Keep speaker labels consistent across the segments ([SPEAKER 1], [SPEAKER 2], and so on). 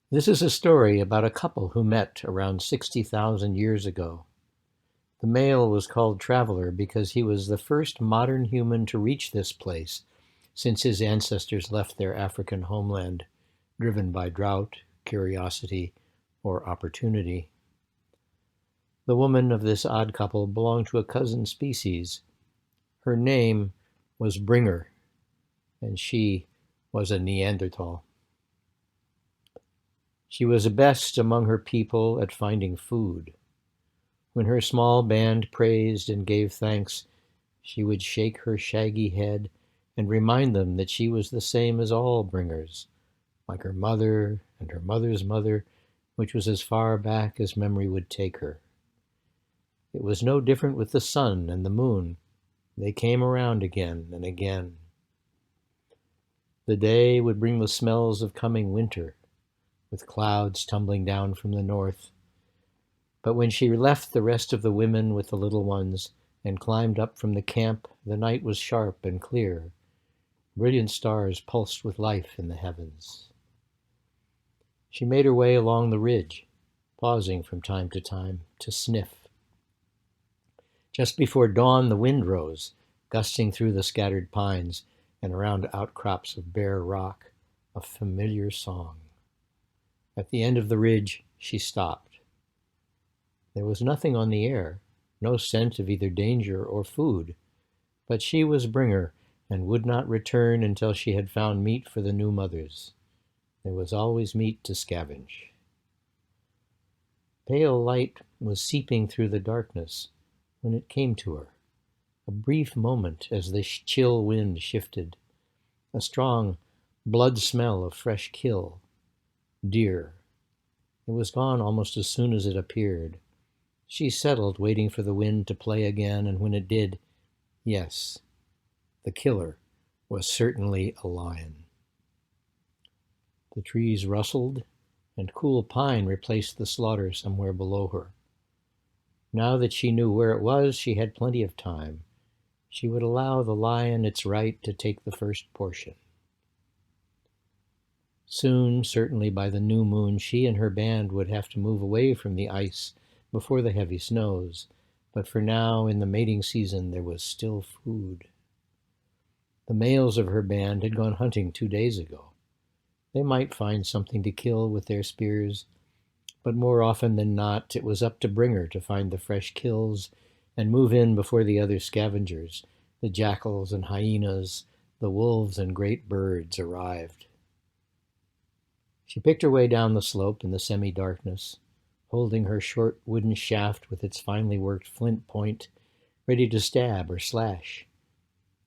[SPEAKER 1] This is a story about a couple who met around 60,000 years ago. The male was called Traveler because he was the first modern human to reach this place since his ancestors left their African homeland, driven by drought, curiosity, or opportunity. The woman of this odd couple belonged to a cousin species. Her name was Bringer, and she was a Neanderthal. She was best among her people at finding food. When her small band praised and gave thanks, she would shake her shaggy head and remind them that she was the same as all bringers, like her mother and her mother's mother, which was as far back as memory would take her. It was no different with the sun and the moon. They came around again and again. The day would bring the smells of coming winter, with clouds tumbling down from the north. But when she left the rest of the women with the little ones and climbed up from the camp, the night was sharp and clear. Brilliant stars pulsed with life in the heavens. She made her way along the ridge, pausing from time to sniff. Just before dawn, the wind rose, gusting through the scattered pines and around outcrops of bare rock, a familiar song. At the end of the ridge, she stopped. There was nothing on the air, no scent of either danger or food, but she was Bringer and would not return until she had found meat for the new mothers. There was always meat to scavenge. Pale light was seeping through the darkness when it came to her, a brief moment as the chill wind shifted, a strong blood smell of fresh kill, deer. It was gone almost as soon as it appeared. She settled, waiting for the wind to play again, and when it did, yes, the killer was certainly a lion. The trees rustled, and cool pine replaced the slaughter somewhere below her. Now that she knew where it was, she had plenty of time. She would allow the lion its right to take the first portion. Soon, certainly by the new moon, she and her band would have to move away from the ice before the heavy snows, but for now, in the mating season, there was still food. The males of her band had gone hunting 2 days ago. They might find something to kill with their spears, but more often than not, it was up to Bringer to find the fresh kills and move in before the other scavengers, the jackals and hyenas, the wolves and great birds arrived. She picked her way down the slope in the semi-darkness, holding her short wooden shaft with its finely worked flint point, ready to stab or slash.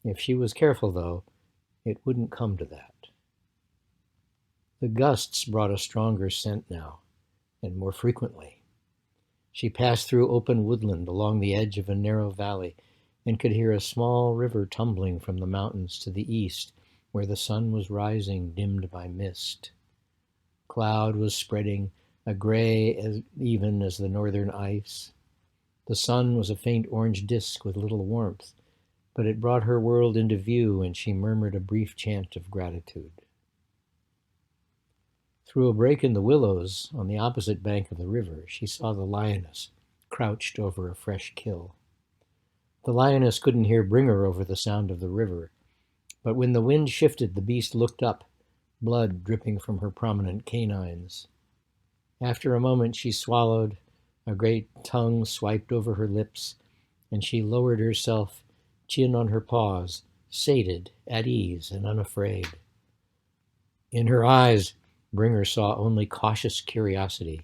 [SPEAKER 1] If she was careful, though, it wouldn't come to that. The gusts brought a stronger scent now, and more frequently. She passed through open woodland along the edge of a narrow valley and could hear a small river tumbling from the mountains to the east, where the sun was rising, dimmed by mist. Cloud was spreading, a gray as even as the northern ice. The sun was a faint orange disk with little warmth, but it brought her world into view, and she murmured a brief chant of gratitude. Through a break in the willows on the opposite bank of the river, she saw the lioness crouched over a fresh kill. The lioness couldn't hear Bringer over the sound of the river, but when the wind shifted, the beast looked up, blood dripping from her prominent canines. After a moment, she swallowed, a great tongue swiped over her lips, and she lowered herself, chin on her paws, sated, at ease, and unafraid. In her eyes, Bringer saw only cautious curiosity.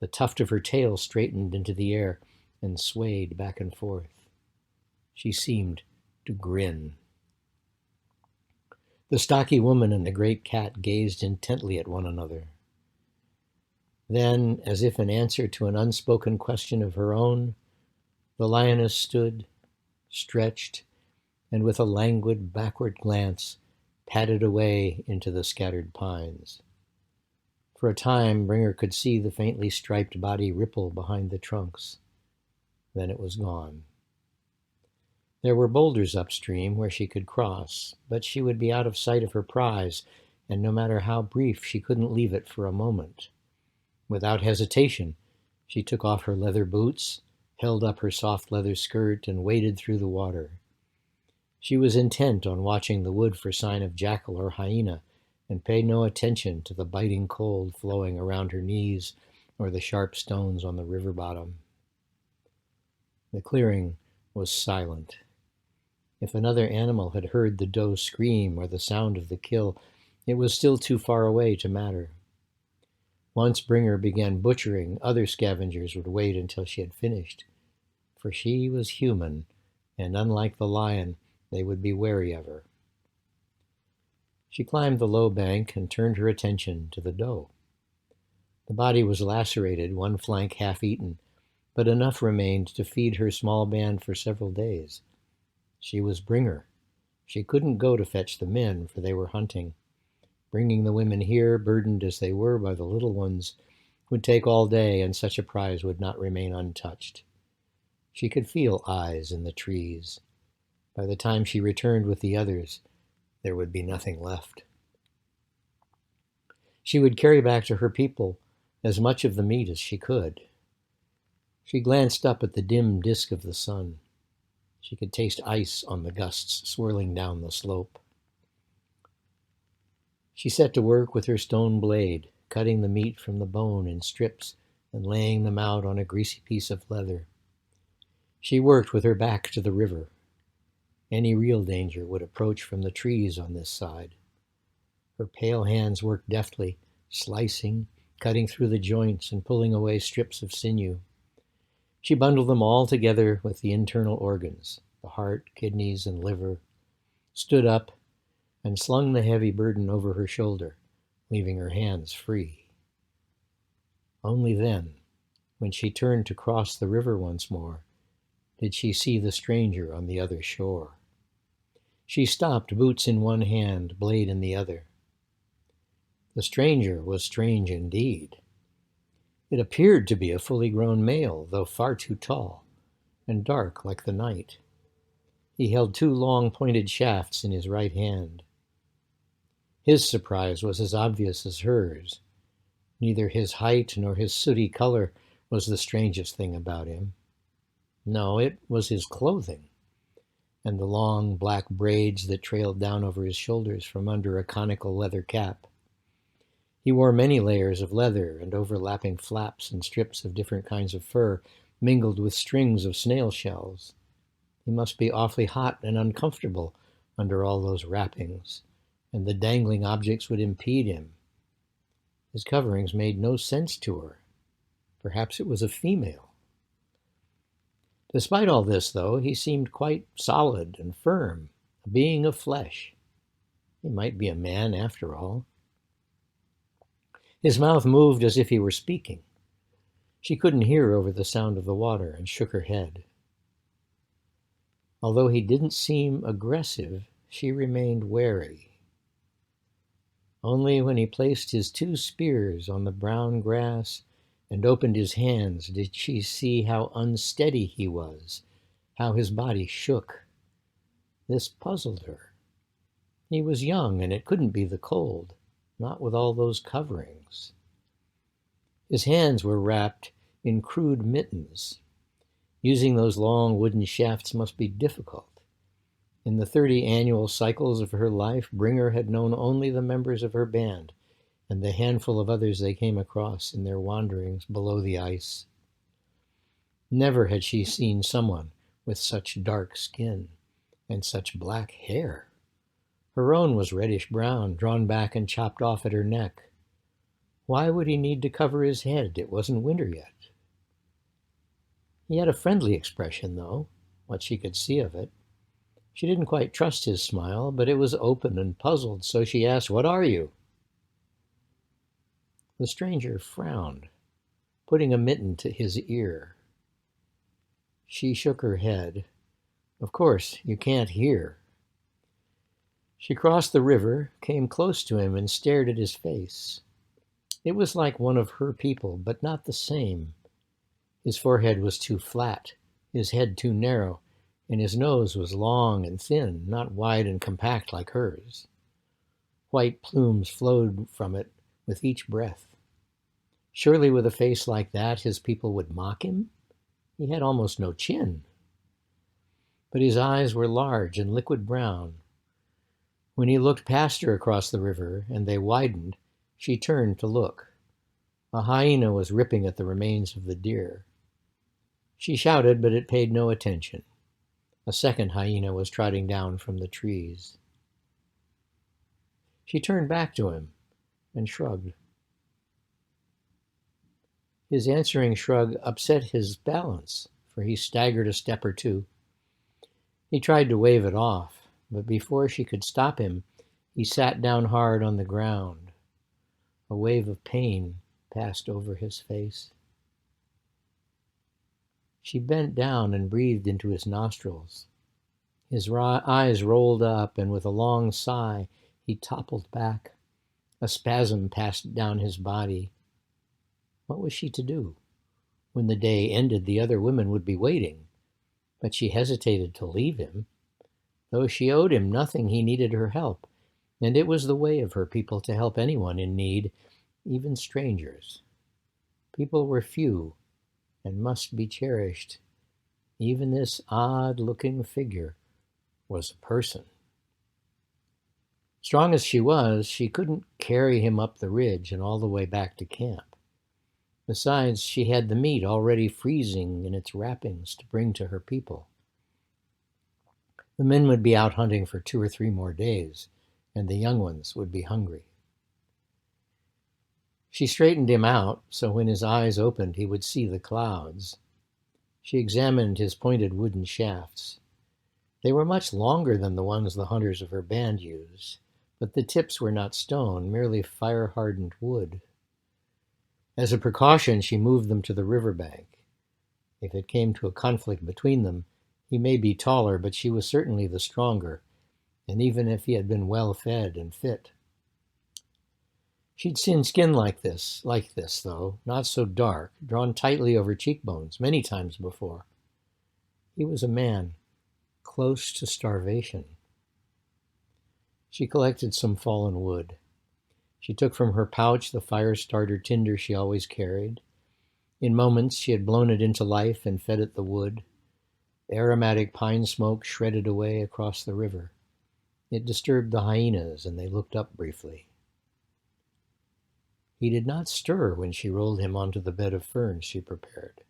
[SPEAKER 1] The tuft of her tail straightened into the air and swayed back and forth. She seemed to grin. The stocky woman and the great cat gazed intently at one another. Then, as if in answer to an unspoken question of her own, the lioness stood, stretched, and with a languid backward glance, padded away into the scattered pines. For a time, Bringer could see the faintly striped body ripple behind the trunks. Then it was gone. There were boulders upstream where she could cross, but she would be out of sight of her prize and no matter how brief, she couldn't leave it for a moment. Without hesitation, she took off her leather boots, held up her soft leather skirt, and waded through the water. She was intent on watching the wood for sign of jackal or hyena, and paid no attention to the biting cold flowing around her knees or the sharp stones on the river bottom. The clearing was silent. If another animal had heard the doe scream or the sound of the kill, it was still too far away to matter. Once Bringer began butchering, other scavengers would wait until she had finished, for she was human, and unlike the lion, they would be wary of her. She climbed the low bank and turned her attention to the doe. The body was lacerated, one flank half-eaten, but enough remained to feed her small band for several days. She was Bringer. She couldn't go to fetch the men, for they were hunting. Bringing the women here, burdened as they were by the little ones, would take all day, and such a prize would not remain untouched. She could feel eyes in the trees. By the time she returned with the others, there would be nothing left. She would carry back to her people as much of the meat as she could. She glanced up at the dim disk of the sun. She could taste ice on the gusts swirling down the slope. She set to work with her stone blade, cutting the meat from the bone in strips and laying them out on a greasy piece of leather. She worked with her back to the river. Any real danger would approach from the trees on this side. Her pale hands worked deftly, slicing, cutting through the joints and pulling away strips of sinew. She bundled them all together with the internal organs, the heart, kidneys, and liver, stood up, and slung the heavy burden over her shoulder, leaving her hands free. Only then, when she turned to cross the river once more, did she see the stranger on the other shore. She stopped, boots in one hand, blade in the other. The stranger was strange indeed. It appeared to be a fully grown male, though far too tall, and dark like the night. He held two long pointed shafts in his right hand. His surprise was as obvious as hers. Neither his height nor his sooty color was the strangest thing about him. No, it was his clothing, and the long black braids that trailed down over his shoulders from under a conical leather cap. He wore many layers of leather and overlapping flaps and strips of different kinds of fur, mingled with strings of snail shells. He must be awfully hot and uncomfortable under all those wrappings, and the dangling objects would impede him. His coverings made no sense to her. Perhaps it was a female. Despite all this, though, he seemed quite solid and firm, a being of flesh. He might be a man after all. His mouth moved as if he were speaking. She couldn't hear over the sound of the water and shook her head. Although he didn't seem aggressive, she remained wary. Only when he placed his two spears on the brown grass and opened his hands did she see how unsteady he was, how his body shook. This puzzled her. He was young, and it couldn't be the cold, not with all those coverings. His hands were wrapped in crude mittens. Using those long wooden shafts must be difficult. In the 30 annual cycles of her life, Bringer had known only the members of her band and the handful of others they came across in their wanderings below the ice. Never had she seen someone with such dark skin and such black hair. Her own was reddish-brown, drawn back and chopped off at her neck. Why would he need to cover his head? It wasn't winter yet. He had a friendly expression, though, what she could see of it. She didn't quite trust his smile, but it was open and puzzled, so she asked, "What are you?" The stranger frowned, putting a mitten to his ear. She shook her head. "Of course, you can't hear." She crossed the river, came close to him, and stared at his face. It was like one of her people, but not the same. His forehead was too flat, his head too narrow, and his nose was long and thin, not wide and compact like hers. White plumes flowed from it with each breath. Surely with a face like that, his people would mock him? He had almost no chin. But his eyes were large and liquid brown. When he looked past her across the river, and they widened, she turned to look. A hyena was ripping at the remains of the deer. She shouted, but it paid no attention. A second hyena was trotting down from the trees. She turned back to him and shrugged. His answering shrug upset his balance, for he staggered a step or two. He tried to wave it off, but before she could stop him, he sat down hard on the ground. A wave of pain passed over his face. She bent down and breathed into his nostrils. His eyes rolled up, and with a long sigh, he toppled back. A spasm passed down his body. What was she to do? When the day ended, the other women would be waiting. But she hesitated to leave him. Though she owed him nothing, he needed her help, and it was the way of her people to help anyone in need, even strangers. People were few and must be cherished. Even this odd-looking figure was a person. Strong as she was, she couldn't carry him up the ridge and all the way back to camp. Besides, she had the meat already freezing in its wrappings to bring to her people. The men would be out hunting for 2 or 3 more days, and the young ones would be hungry. She straightened him out, so when his eyes opened, he would see the clouds. She examined his pointed wooden shafts. They were much longer than the ones the hunters of her band used, but the tips were not stone, merely fire-hardened wood. As a precaution, she moved them to the riverbank. If it came to a conflict between them, he may be taller, but she was certainly the stronger, and even if he had been well-fed and fit. She'd seen skin like this, though, not so dark, drawn tightly over cheekbones, many times before. He was a man, close to starvation. She collected some fallen wood. She took from her pouch the fire-starter tinder she always carried. In moments, she had blown it into life and fed it the wood. Aromatic pine smoke shredded away across the river. It disturbed the hyenas, and they looked up briefly. He did not stir when she rolled him onto the bed of ferns she prepared.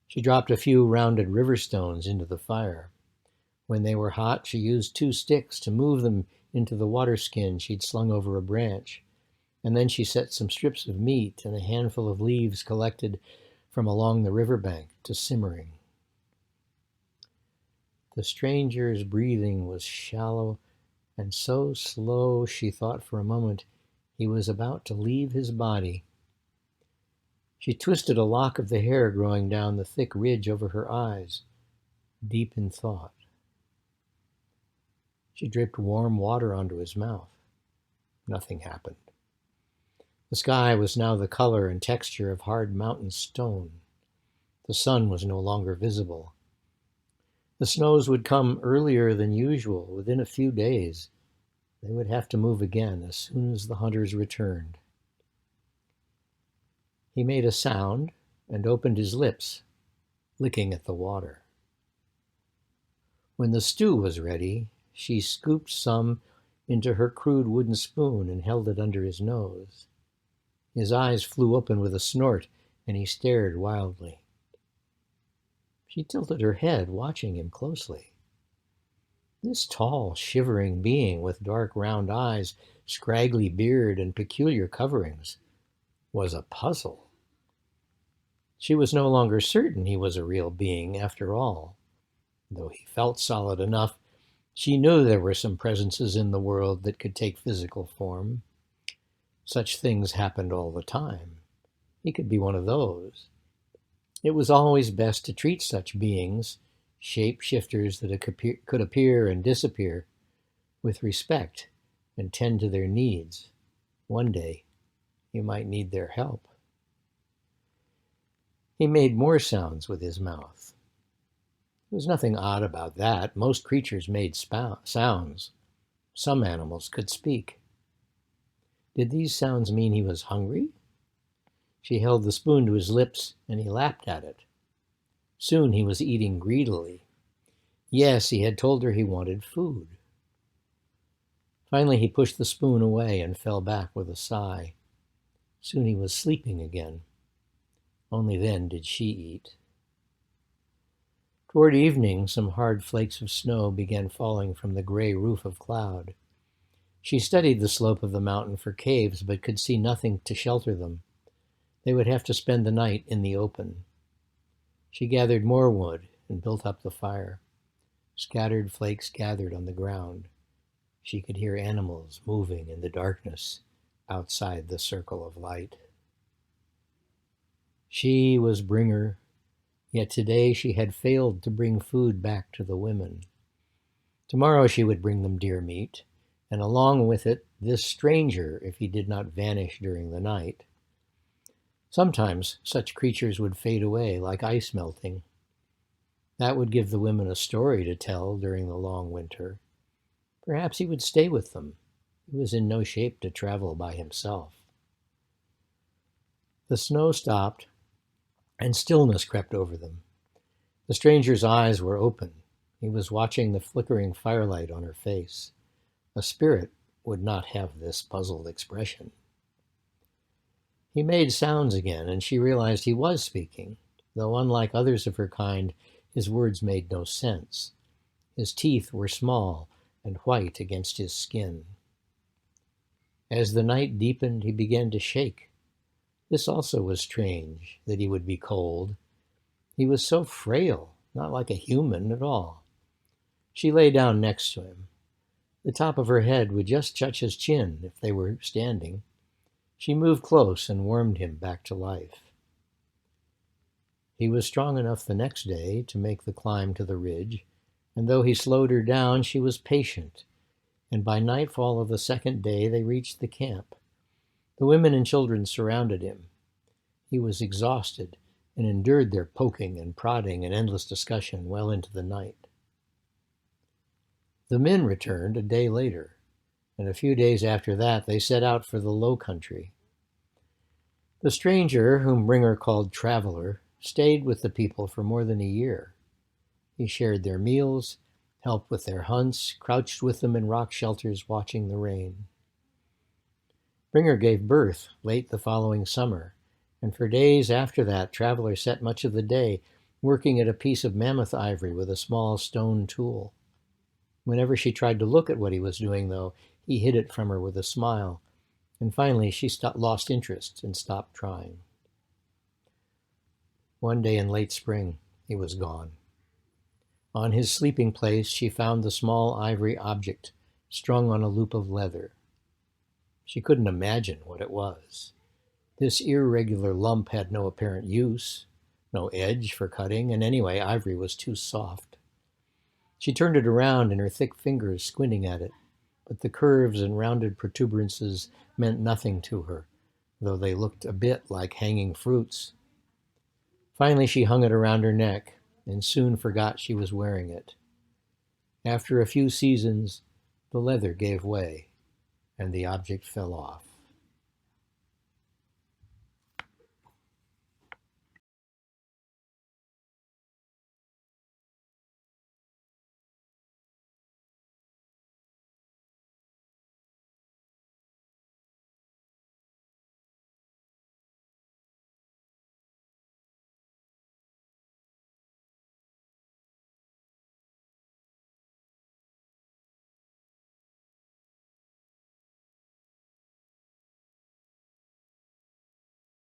[SPEAKER 1] She dropped a few rounded river stones into the fire. When they were hot, she used 2 sticks to move them into the water skin she'd slung over a branch, and then she set some strips of meat and a handful of leaves collected from along the riverbank to simmering. The stranger's breathing was shallow and so slow she thought for a moment he was about to leave his body. She twisted a lock of the hair growing down the thick ridge over her eyes, deep in thought. She dripped warm water onto his mouth. Nothing happened. The sky was now the color and texture of hard mountain stone. The sun was no longer visible. The snows would come earlier than usual, within a few days. They would have to move again as soon as the hunters returned. He made a sound and opened his lips, licking at the water. When the stew was ready, she scooped some into her crude wooden spoon and held it under his nose. His eyes flew open with a snort, and he stared wildly. She tilted her head, watching him closely. This tall, shivering being with dark round eyes, scraggly beard, and peculiar coverings was a puzzle. She was no longer certain he was a real being after all. Though he felt solid enough, she knew there were some presences in the world that could take physical form. Such things happened all the time. He could be one of those. It was always best to treat such beings, shape-shifters that could appear and disappear, with respect and tend to their needs. One day, you might need their help. He made more sounds with his mouth. There was nothing odd about that. Most creatures made sounds. Some animals could speak. Did these sounds mean he was hungry? She held the spoon to his lips, and he lapped at it. Soon he was eating greedily. Yes, he had told her he wanted food. Finally, he pushed the spoon away and fell back with a sigh. Soon he was sleeping again. Only then did she eat. Toward evening, some hard flakes of snow began falling from the gray roof of cloud. She studied the slope of the mountain for caves, but could see nothing to shelter them. They would have to spend the night in the open. She gathered more wood and built up the fire. Scattered flakes gathered on the ground. She could hear animals moving in the darkness outside the circle of light. She was bringer, yet today she had failed to bring food back to the women. Tomorrow she would bring them deer meat, and along with it this stranger if he did not vanish during the night. Sometimes such creatures would fade away like ice melting. That would give the women a story to tell during the long winter. Perhaps he would stay with them. He was in no shape to travel by himself. The snow stopped, and stillness crept over them. The stranger's eyes were open. He was watching the flickering firelight on her face. A spirit would not have this puzzled expression. He made sounds again, and she realized he was speaking, though unlike others of her kind, his words made no sense. His teeth were small and white against his skin. As the night deepened, he began to shake. This also was strange, that he would be cold. He was so frail, not like a human at all. She lay down next to him. The top of her head would just touch his chin if they were standing. She moved close and warmed him back to life. He was strong enough the next day to make the climb to the ridge, and though he slowed her down, she was patient, and by nightfall of the second day they reached the camp. The women and children surrounded him. He was exhausted and endured their poking and prodding and endless discussion well into the night. The men returned a day later, and a few days after that they set out for the low country. The stranger, whom Bringer called Traveler, stayed with the people for more than a year. He shared their meals, helped with their hunts, crouched with them in rock shelters watching the rain. Bringer gave birth late the following summer, and for days after that, Traveler sat much of the day working at a piece of mammoth ivory with a small stone tool. Whenever she tried to look at what he was doing, though, he hid it from her with a smile, and finally she lost interest and stopped trying. One day in late spring, he was gone. On his sleeping place, she found the small ivory object strung on a loop of leather. She couldn't imagine what it was. This irregular lump had no apparent use, no edge for cutting, and anyway, ivory was too soft. She turned it around in her thick fingers, squinting at it, but the curves and rounded protuberances meant nothing to her, though they looked a bit like hanging fruits. Finally, she hung it around her neck and soon forgot she was wearing it. After a few seasons, the leather gave way and the object fell off.